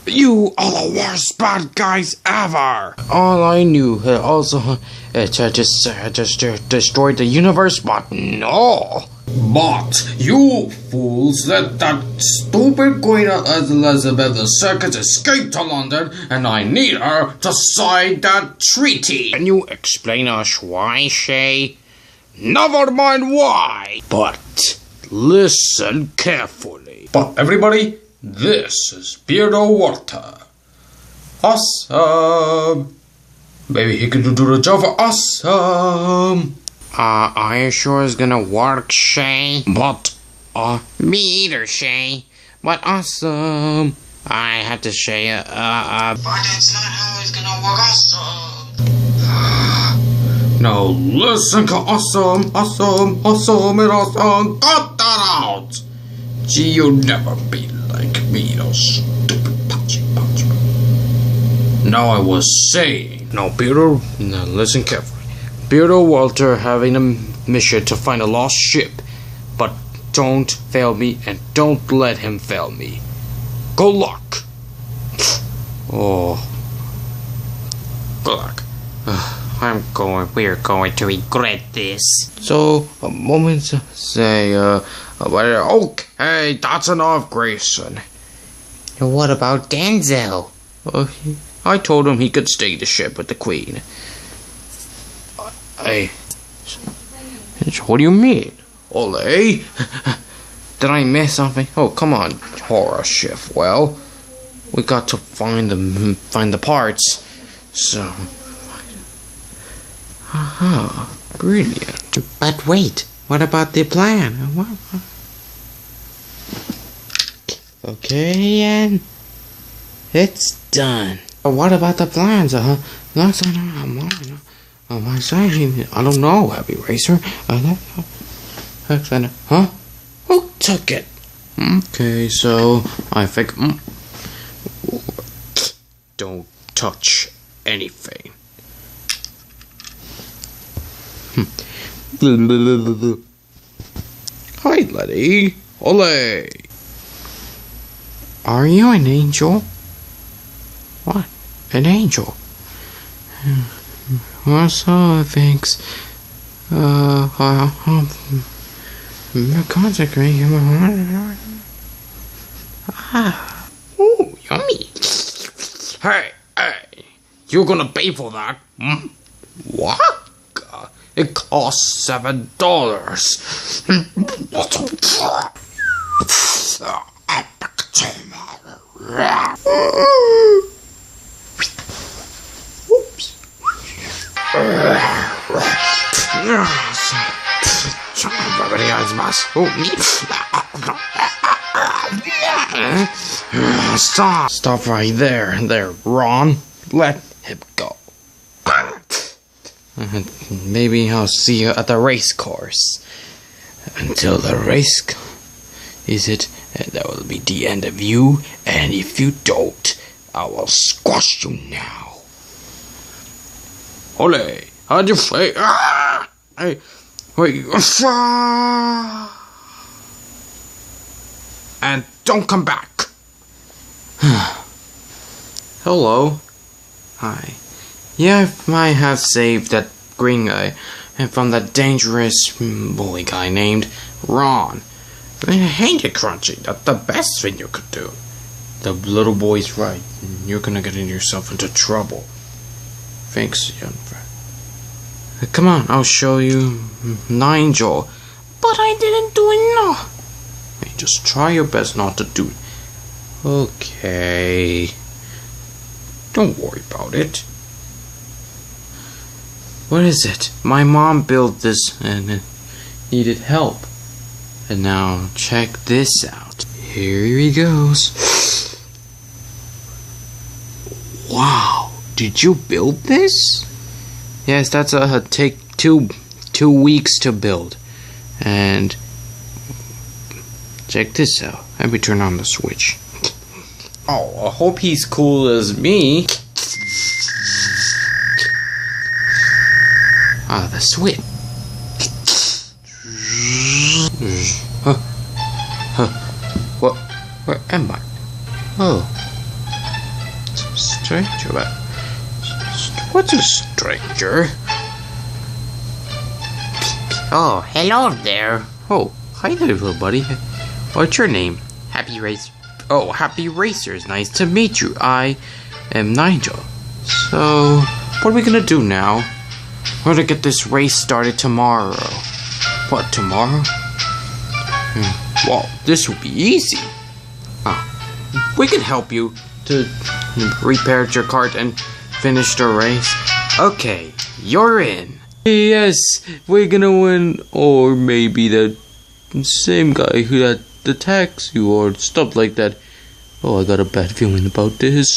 You are the worst bad guys ever! All I knew also to destroy the universe, but no! But you fools let that stupid Queen Elizabeth II escape to London, and I need her to sign that treaty! Can you explain us why, Shay? Never mind why! But listen carefully. But everybody, this is Beardo Water. Awesome! Maybe he can do the job for awesome! Are you sure it's gonna work, Shay? But, me either, Shay. But awesome! I have to say, but it's not how it's gonna work, awesome! Now listen to awesome, and awesome! Cut that out! Gee, you'll never be like me, those stupid Pachimo. Now I was saying, now Peter, now listen carefully. Beardo Walter having a mission to find a lost ship, but don't fail me and don't let him fail me. Good luck. Oh, good luck. We're going to regret this. So a moment to say, okay, that's enough, Grayson. And what about Denzel? I told him he could stay the ship with the Queen. Hey, what do you mean? Ole? Did I miss something? Oh, come on, horror shift. Well, we got to find the parts. So, brilliant. But wait, what about the plan? Okay, and it's done. What about the plans? I don't know, Heavy Racer. Huh? Who took it? Okay, so I think. Don't touch anything. Hi, Letty. Ole. Are you an angel? What? An angel? Also, thanks. Consecrate him. Ooh, yummy. Hey, you're gonna pay for that? What? It costs $7. Stop right there, Ron. Let him go. Maybe I'll see you at the race course. Until the race that will be the end of you, and if you don't, I will squash you now. Ole, how'd you play? Hey, wait. And don't come back. Hello. Hi. Yeah, I have saved that green guy and from that dangerous bully guy named Ron. I hate it, Crunchy. That's the best thing you could do. The little boy's right. You're gonna get yourself into trouble. Thanks, young friend. Come on, I'll show you Nigel. But I didn't do enough. Hey, just try your best not to do it. Okay. Don't worry about it. What is it? My mom built this and it needed help. And now check this out. Here he goes. Wow, did you build this? Yes, that's take two weeks to build. And check this out. Let me turn on the switch. Oh, I hope he's cool as me. Ah, the switch. What? Where am I? Oh. Stranger? What's a stranger? Oh, hello there. Oh, hi there, little buddy. What's your name? Happy Race. Oh, Happy Racers. Nice to meet you. I am Nigel. So, what are we gonna do now? We're gonna get this race started tomorrow. What, tomorrow? Well, this will be easy. We can help you to repair your cart and finish the race. Okay, you're in. Yes, we're gonna win. Or maybe the same guy who attacks you or stuff like that. Oh, I got a bad feeling about this.